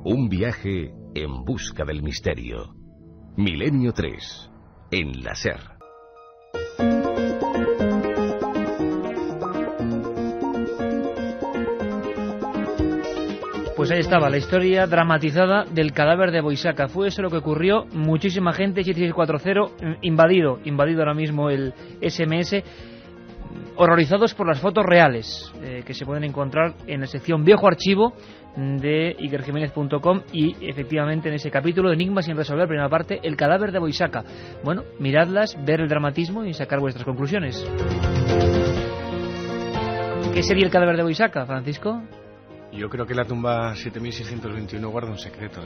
Speaker 3: Un
Speaker 12: Un viaje en busca del misterio. Milenio 3, en la SER.
Speaker 2: Pues ahí estaba, la historia dramatizada del cadáver de Boisaka. Fue eso lo que ocurrió. Muchísima gente, 7640, invadido ahora mismo el SMS, horrorizados por las fotos reales que se pueden encontrar en la sección Viejo Archivo de ikerjimenez.com y efectivamente en ese capítulo de Enigmas sin resolver, primera parte, el cadáver de Boisaka. Bueno, miradlas, ver el dramatismo y sacar vuestras conclusiones. ¿Qué sería el cadáver de Boisaka, Francisco?
Speaker 4: Yo creo que la tumba 7621 guarda un secreto,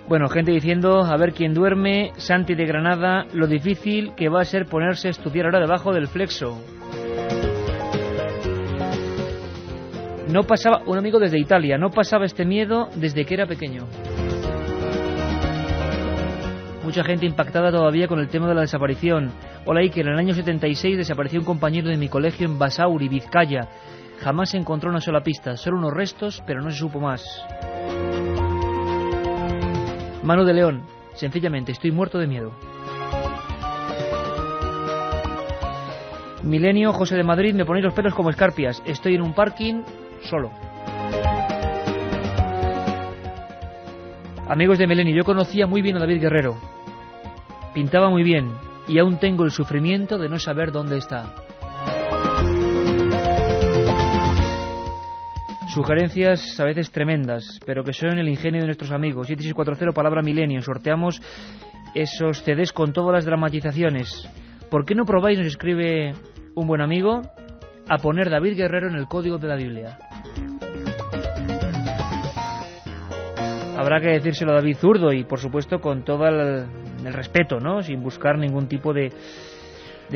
Speaker 2: Bueno, gente diciendo, a ver quién duerme, Santi de Granada, lo difícil que va a ser ponerse a estudiar ahora debajo del flexo. No pasaba, un amigo desde Italia, no pasaba este miedo desde que era pequeño. Mucha gente impactada todavía con el tema de la desaparición. Hola Iker, en el año 76 desapareció un compañero de mi colegio en Basauri, Vizcaya. Jamás se encontró una sola pista, solo unos restos, pero no se supo más. Manu de León, sencillamente estoy muerto de miedo. Milenio, José de Madrid, me ponéis los pelos como escarpias. Estoy en un parking solo. Amigos de Milenio, yo conocía muy bien a David Guerrero. Pintaba muy bien y aún tengo el sufrimiento de no saber dónde está. Sugerencias a veces tremendas, pero que son el ingenio de nuestros amigos. 7640, palabra Milenio. Sorteamos esos CDs con todas las dramatizaciones. ¿Por qué no probáis, nos escribe un buen amigo, a poner David Guerrero en el código de la Biblia? Habrá que decírselo a David Zurdo y, por supuesto, con todo el respeto, ¿no? Sin buscar ningún tipo de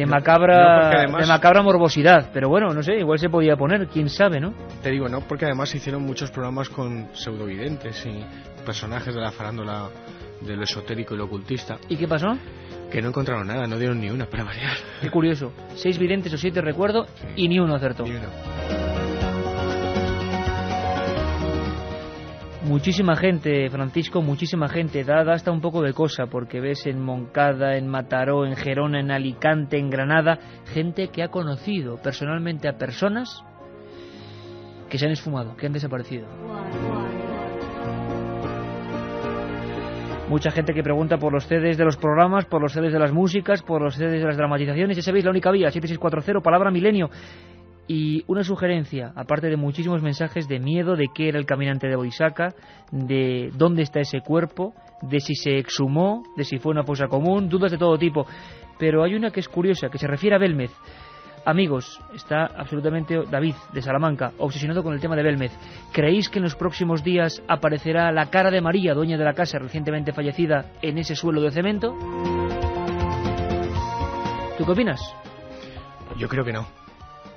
Speaker 2: macabra morbosidad. Pero bueno, no sé, igual se podía poner, quién sabe, ¿no?
Speaker 4: Te digo, no, porque además se hicieron muchos programas con pseudovidentes y personajes de la farándula de lo esotérico y lo ocultista.
Speaker 2: ¿Y qué pasó?
Speaker 4: Que no encontraron nada, no dieron ni una para variar.
Speaker 2: Qué curioso, 6 videntes o 7 recuerdo, sí, y ni uno acertó.
Speaker 4: Ni uno.
Speaker 2: Muchísima gente, Francisco, muchísima gente, da hasta un poco de cosa, porque ves en Moncada, en Mataró, en Gerona, en Alicante, en Granada, gente que ha conocido personalmente a personas que se han esfumado, que han desaparecido. Mucha gente que pregunta por los CDs de los programas, por los CDs de las músicas, por los CDs de las dramatizaciones. Ya sabéis, la única vía, 7640, palabra Milenio. Y una sugerencia, aparte de muchísimos mensajes de miedo, de qué era el caminante de Boisaka, de dónde está ese cuerpo, de si se exhumó, de si fue una fosa común, dudas de todo tipo. Pero hay una que es curiosa, que se refiere a Belmez. Amigos, está absolutamente David, de Salamanca, obsesionado con el tema de Belmez. ¿Creéis que en los próximos días aparecerá la cara de María, dueña de la casa recientemente fallecida, en ese suelo de cemento? ¿Tú qué opinas?
Speaker 4: Yo creo que no.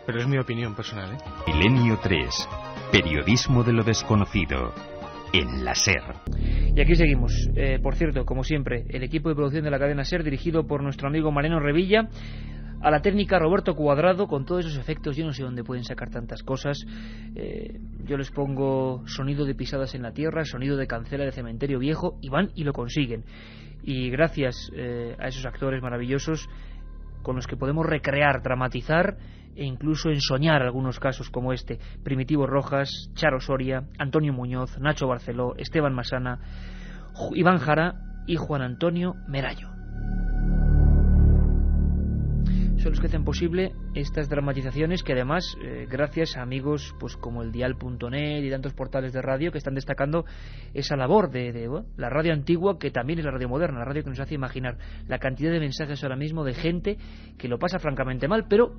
Speaker 4: Pero es mi opinión personal,
Speaker 12: Milenio 3, periodismo de lo desconocido, en la SER.
Speaker 2: Y aquí seguimos. Por cierto, como siempre, el equipo de producción de la cadena SER, dirigido por nuestro amigo Mariano Revilla, a la técnica Roberto Cuadrado, con todos esos efectos. Yo no sé dónde pueden sacar tantas cosas. Yo les pongo sonido de pisadas en la tierra, sonido de cancela de cementerio viejo, y van y lo consiguen. Y gracias a esos actores maravillosos con los que podemos recrear, dramatizar e incluso ensoñar algunos casos como este: Primitivo Rojas, Charo Soria, Antonio Muñoz, Nacho Barceló, Esteban Masana, Iván Jara y Juan Antonio Merayo. Son los que hacen posible estas dramatizaciones, que además, gracias a amigos pues como el dial.net y tantos portales de radio que están destacando esa labor de la radio antigua, que también es la radio moderna, la radio que nos hace imaginar la cantidad de mensajes ahora mismo de gente que lo pasa francamente mal, pero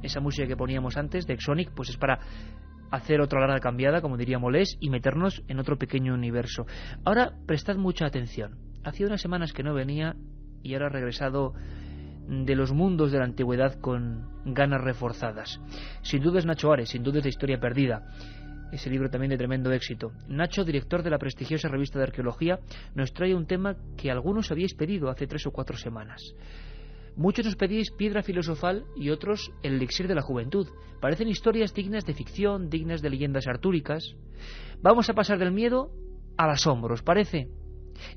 Speaker 2: esa música que poníamos antes de Exonic pues es para hacer otra larga cambiada, como diría Molés, y meternos en otro pequeño universo. Ahora prestad mucha atención. Hacía unas semanas que no venía y ahora ha regresado de los mundos de la antigüedad con ganas reforzadas. Sin duda es Nacho Ares, sin duda es de Historia Perdida, ese libro también de tremendo éxito. Nacho, director de la prestigiosa revista de arqueología, nos trae un tema que algunos habíais pedido hace 3 o 4 semanas. Muchos nos pedís piedra filosofal y otros el elixir de la juventud. Parecen historias dignas de ficción, dignas de leyendas artúricas. Vamos a pasar del miedo al asombro, ¿os parece?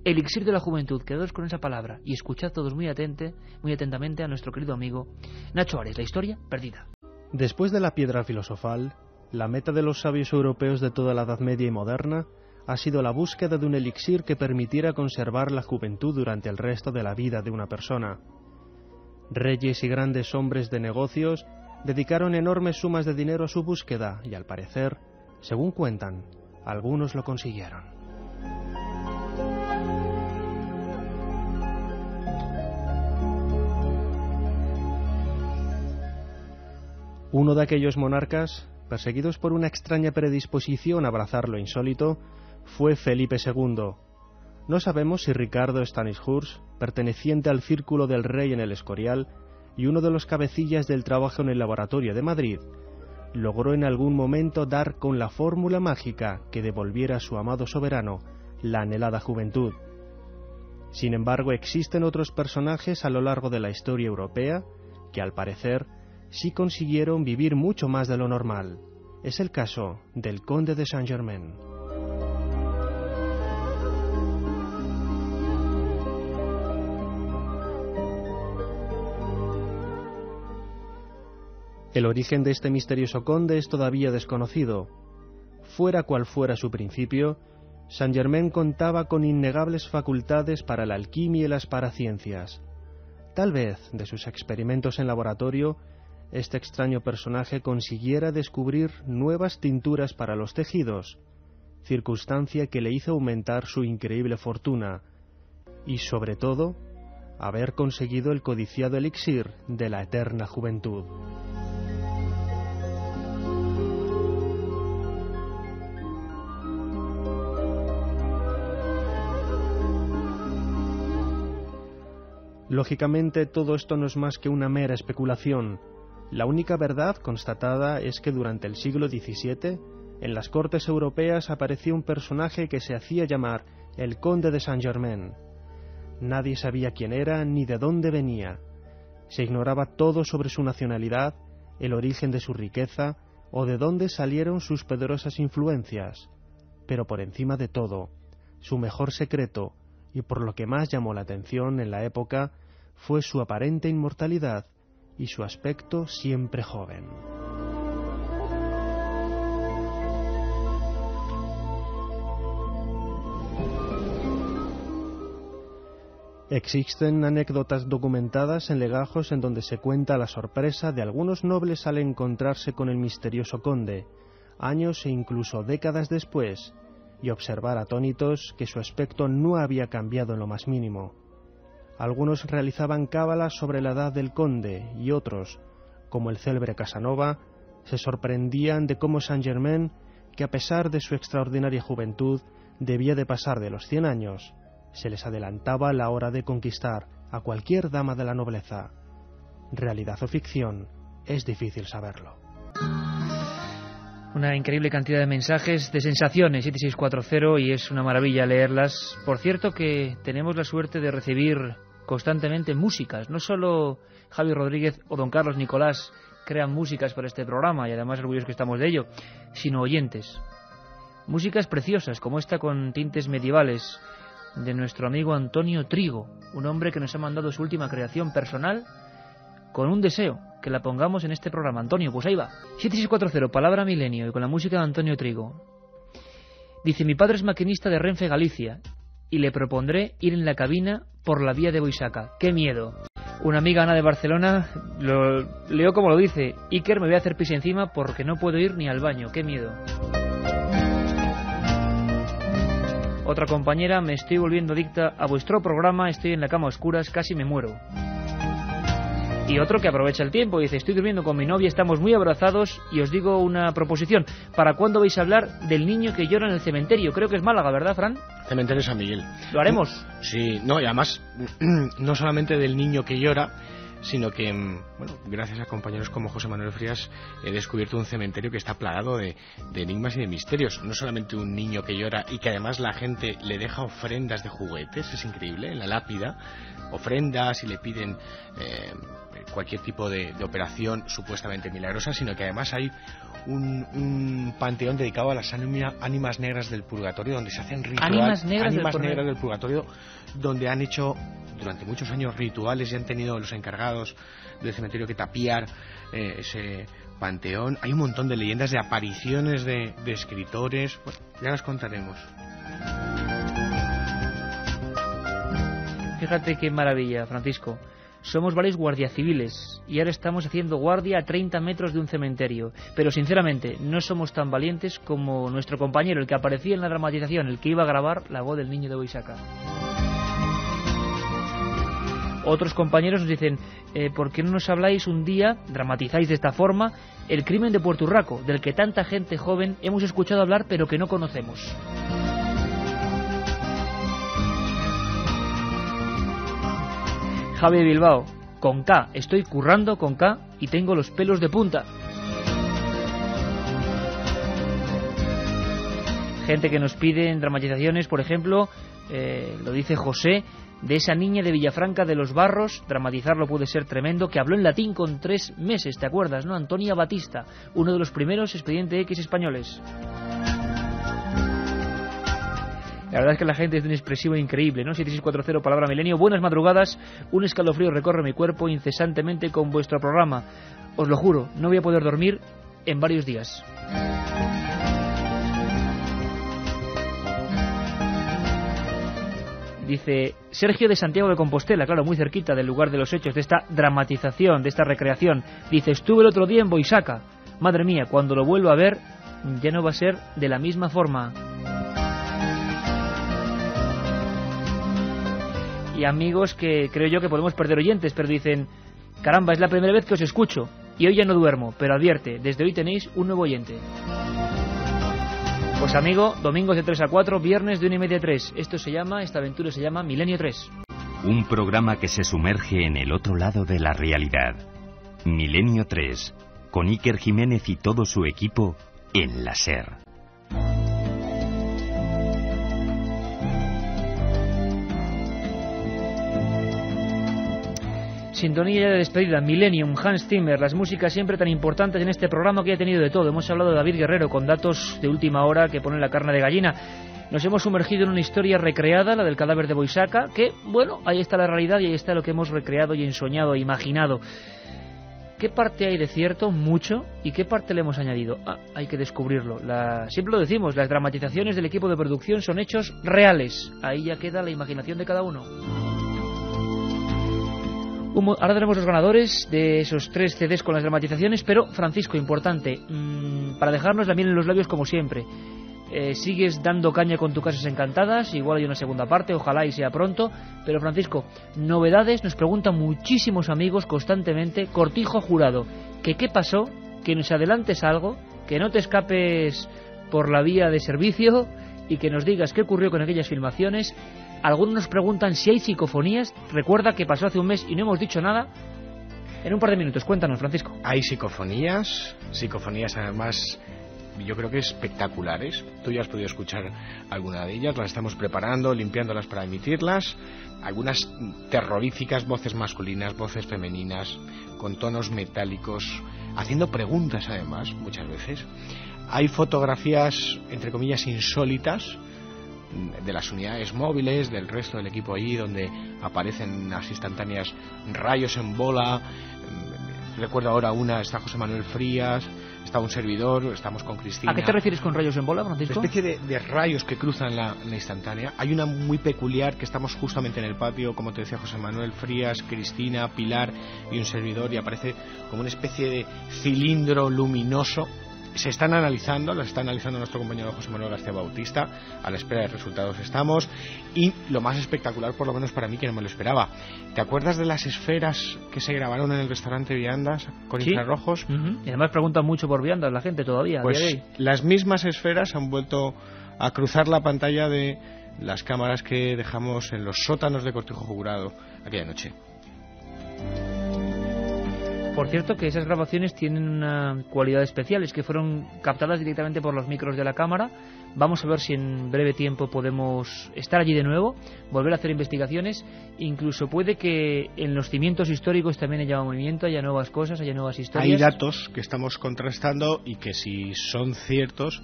Speaker 2: Elixir de la juventud, quedaos con esa palabra y escuchad todos muy atentamente a nuestro querido amigo Nacho Ares, la historia perdida.
Speaker 13: Después de la piedra filosofal, la meta de los sabios europeos de toda la Edad Media y moderna ha sido la búsqueda de un elixir que permitiera conservar la juventud durante el resto de la vida de una persona. Reyes y grandes hombres de negocios dedicaron enormes sumas de dinero a su búsqueda y, al parecer, según cuentan, algunos lo consiguieron. Uno de aquellos monarcas, perseguidos por una extraña predisposición a abrazar lo insólito, fue Felipe II. No sabemos si Ricardo Stanislaus, perteneciente al círculo del rey en el Escorial y uno de los cabecillas del trabajo en el laboratorio de Madrid, logró en algún momento dar con la fórmula mágica que devolviera a su amado soberano la anhelada juventud. Sin embargo, existen otros personajes a lo largo de la historia europea que, al parecer, sí consiguieron vivir mucho más de lo normal. Es el caso del conde de Saint-Germain. El origen de este misterioso conde es todavía desconocido. Fuera cual fuera su principio, Saint-Germain contaba con innegables facultades para la alquimia y las paraciencias. Tal vez, de sus experimentos en laboratorio, este extraño personaje consiguiera descubrir nuevas tinturas para los tejidos, circunstancia que le hizo aumentar su increíble fortuna y, sobre todo, haber conseguido el codiciado elixir de la eterna juventud. Lógicamente, todo esto no es más que una mera especulación. La única verdad constatada es que durante el siglo XVII, en las cortes europeas apareció un personaje que se hacía llamar el conde de Saint-Germain. Nadie sabía quién era ni de dónde venía. Se ignoraba todo sobre su nacionalidad, el origen de su riqueza o de dónde salieron sus poderosas influencias. Pero por encima de todo, su mejor secreto, y por lo que más llamó la atención en la época, fue su aparente inmortalidad y su aspecto siempre joven. Existen anécdotas documentadas en legajos en donde se cuenta la sorpresa de algunos nobles al encontrarse con el misterioso conde, años e incluso décadas después, y observar atónitos que su aspecto no había cambiado en lo más mínimo. Algunos realizaban cábalas sobre la edad del conde y otros, como el célebre Casanova, se sorprendían de cómo Saint-Germain, que a pesar de su extraordinaria juventud debía de pasar de los 100 años, se les adelantaba a la hora de conquistar a cualquier dama de la nobleza. Realidad o ficción, es difícil saberlo.
Speaker 2: Una increíble cantidad de mensajes, de sensaciones, 7640, y es una maravilla leerlas. Por cierto que tenemos la suerte de recibir constantemente músicas. No solo Javi Rodríguez o don Carlos Nicolás crean músicas para este programa, y además orgullosos que estamos de ello, sino oyentes. Músicas preciosas, como esta con tintes medievales, de nuestro amigo Antonio Trigo, un hombre que nos ha mandado su última creación personal con un deseo, que la pongamos en este programa. Antonio, pues ahí va. 7640, palabra milenio, y con la música de Antonio Trigo. Dice: mi padre es maquinista de Renfe Galicia y le propondré ir en la cabina por la vía de Boisaca. ¡Qué miedo! Una amiga, Ana de Barcelona, lo leo como lo dice: Iker, me voy a hacer pis encima porque no puedo ir ni al baño. ¡Qué miedo! Otra compañera: me estoy volviendo adicta a vuestro programa, estoy en la cama a oscuras, casi me muero. Y otro que aprovecha el tiempo, dice: estoy durmiendo con mi novia, estamos muy abrazados y os digo una proposición. ¿Para cuándo vais a hablar del niño que llora en el cementerio? Creo que es Málaga, ¿verdad, Fran?
Speaker 4: Cementerio San Miguel.
Speaker 2: ¿Lo haremos?
Speaker 4: Sí, no, y además, no solamente del niño que llora, sino que, bueno, gracias a compañeros como José Manuel Frías he descubierto un cementerio que está plagado de enigmas y de misterios. No solamente un niño que llora y que además la gente le deja ofrendas de juguetes, es increíble, en la lápida, ofrendas y le piden cualquier tipo de operación supuestamente milagrosa, sino que además hay un panteón dedicado a las ánimas negras del purgatorio, donde se hacen rituales. Ánimas negras del purgatorio, donde han hecho durante muchos años rituales y han tenido los encargados del cementerio que tapiar ese panteón. Hay un montón de leyendas, de apariciones de escritores. Bueno, ya las contaremos.
Speaker 2: Fíjate qué maravilla, Francisco. Somos varios guardias civiles y ahora estamos haciendo guardia a 30 metros de un cementerio. Pero sinceramente, no somos tan valientes como nuestro compañero, el que aparecía en la dramatización, el que iba a grabar la voz del niño de Boisaca. Otros compañeros nos dicen, ¿por qué no nos habláis un día, dramatizáis de esta forma, el crimen de Puerto Urraco, del que tanta gente joven hemos escuchado hablar pero que no conocemos? Javi Bilbao, con K, estoy currando con K y tengo los pelos de punta. Gente que nos pide en dramatizaciones, por ejemplo, lo dice José, de esa niña de Villafranca de los Barros, dramatizarlo puede ser tremendo, que habló en latín con 3 meses, ¿te acuerdas, no? Antonia Batista, uno de los primeros Expediente X españoles. La verdad es que la gente es de un expresivo increíble, ¿no? 7640 palabra milenio. Buenas madrugadas, un escalofrío recorre mi cuerpo incesantemente con vuestro programa. Os lo juro, no voy a poder dormir en varios días. Dice Sergio de Santiago de Compostela, claro, muy cerquita del lugar de los hechos, de esta dramatización, de esta recreación. Dice, estuve el otro día en Boisaca. Madre mía, cuando lo vuelva a ver, ya no va a ser de la misma forma. Y amigos que creo yo que podemos perder oyentes, pero dicen, caramba, es la primera vez que os escucho y hoy ya no duermo, pero advierte, desde hoy tenéis un nuevo oyente. Pues amigo, domingos de 3 a 4, viernes de 1:30 a 3. Esta aventura se llama Milenio 3.
Speaker 12: Un programa que se sumerge en el otro lado de la realidad. Milenio 3, con Iker Jiménez y todo su equipo en la SER.
Speaker 2: Sintonía ya de despedida, Millennium, Hans Zimmer, las músicas siempre tan importantes en este programa que ha tenido de todo. Hemos hablado de David Guerrero con datos de última hora que ponen la carne de gallina. Nos hemos sumergido en una historia recreada, la del cadáver de Boisaca, que, bueno, ahí está la realidad y ahí está lo que hemos recreado y ensoñado e imaginado. ¿Qué parte hay de cierto? Mucho. ¿Y qué parte le hemos añadido? Hay que descubrirlo. Siempre lo decimos, las dramatizaciones del equipo de producción son hechos reales. Ahí ya queda la imaginación de cada uno. Ahora tenemos los ganadores de esos 3 CDs con las dramatizaciones, pero Francisco, importante, para dejarnos la miel en los labios como siempre, sigues dando caña con tus Casas Encantadas, igual hay una segunda parte, ojalá y sea pronto, pero Francisco, novedades, nos preguntan muchísimos amigos constantemente, Cortijo Jurado, que qué pasó, que nos adelantes algo, que no te escapes por la vía de servicio y que nos digas qué ocurrió con aquellas filmaciones. Algunos nos preguntan si hay psicofonías. Recuerda que pasó hace un mes y no hemos dicho nada. En un par de minutos, cuéntanos, Francisco.
Speaker 4: Hay psicofonías además, yo creo que espectaculares. Tú ya has podido escuchar alguna de ellas, las estamos preparando, limpiándolas para emitirlas. Algunas terroríficas, voces masculinas, voces femeninas, con tonos metálicos, haciendo preguntas además, muchas veces. Hay fotografías, entre comillas, insólitas, de las unidades móviles, del resto del equipo allí, donde aparecen las instantáneas rayos en bola. Recuerdo ahora una, está José Manuel Frías, está un servidor, estamos con Cristina.
Speaker 2: ¿A qué te refieres con rayos en bola, Francisco?
Speaker 4: Una especie de rayos que cruzan la instantánea. Hay una muy peculiar que estamos justamente en el patio, como te decía, José Manuel Frías, Cristina, Pilar y un servidor, y aparece como una especie de cilindro luminoso. Se están analizando, las está analizando nuestro compañero José Manuel García Bautista, a la espera de resultados estamos, y lo más espectacular, por lo menos para mí, que no me lo esperaba. ¿Te acuerdas de las esferas que se grabaron en el restaurante Viandas con infrarrojos?
Speaker 2: Y además preguntan mucho por Viandas la gente todavía.
Speaker 4: Pues las mismas esferas han vuelto a cruzar la pantalla de las cámaras que dejamos en los sótanos de Cortijo Jurado aquella noche.
Speaker 2: Por cierto que esas grabaciones tienen una cualidad especial, es que fueron captadas directamente por los micros de la cámara. Vamos a ver si en breve tiempo podemos estar allí de nuevo, volver a hacer investigaciones. Incluso puede que en los cimientos históricos también haya movimiento, haya nuevas cosas, haya nuevas historias.
Speaker 4: Hay datos que estamos contrastando y que si son ciertos,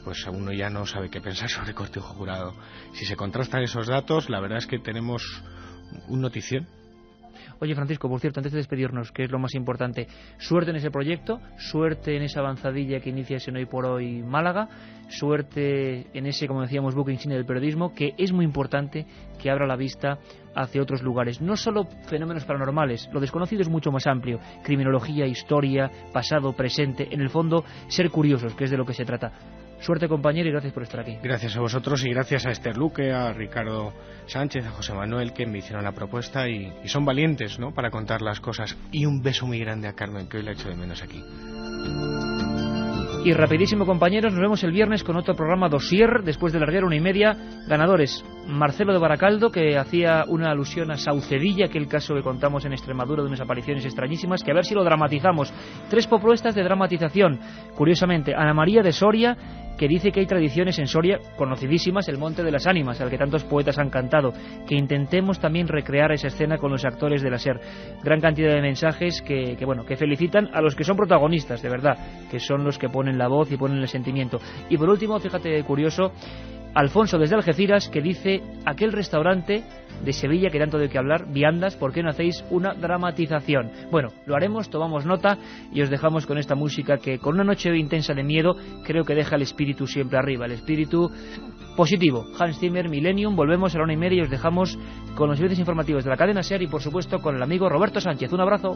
Speaker 4: pues uno ya no sabe qué pensar sobre Cortijo Jurado. Si se contrastan esos datos, la verdad es que tenemos un notición.
Speaker 2: Oye, Francisco, por cierto, antes de despedirnos, que es lo más importante, suerte en ese proyecto, suerte en esa avanzadilla que inicia en Hoy por Hoy Málaga, suerte en ese, como decíamos, buque insignia del periodismo, que es muy importante que abra la vista hacia otros lugares. No solo fenómenos paranormales, lo desconocido es mucho más amplio. Criminología, historia, pasado, presente, en el fondo, ser curiosos, que es de lo que se trata. Suerte, compañero, y gracias por estar aquí.
Speaker 4: Gracias a vosotros y gracias a Esther Luque, a Ricardo Sánchez, a José Manuel, que me hicieron la propuesta y son valientes, ¿no?, para contar las cosas. Y un beso muy grande a Carmen, que hoy la echo de menos aquí.
Speaker 2: Y rapidísimo, compañeros, nos vemos el viernes con otro programa Dossier, después de largar 1:30. Ganadores: Marcelo de Baracaldo, que hacía una alusión a Saucedilla, aquel caso que contamos en Extremadura de unas apariciones extrañísimas, que a ver si lo dramatizamos. 3 propuestas de dramatización. Curiosamente, Ana María de Soria, que dice que hay tradiciones en Soria conocidísimas, el Monte de las Ánimas, al que tantos poetas han cantado, que intentemos también recrear esa escena con los actores de la SER. Gran cantidad de mensajes que felicitan a los que son protagonistas, de verdad, que son los que ponen la voz y ponen el sentimiento. Y por último, fíjate, curioso, Alfonso desde Algeciras, que dice: aquel restaurante de Sevilla que tanto de qué hablar, Viandas, ¿por qué no hacéis una dramatización? Bueno, lo haremos, tomamos nota y os dejamos con esta música que, con una noche intensa de miedo, creo que deja el espíritu siempre arriba, el espíritu positivo. Hans Zimmer, Millennium. Volvemos a la 1:30 y os dejamos con los servicios informativos de la cadena SER y, por supuesto, con el amigo Roberto Sánchez. Un abrazo.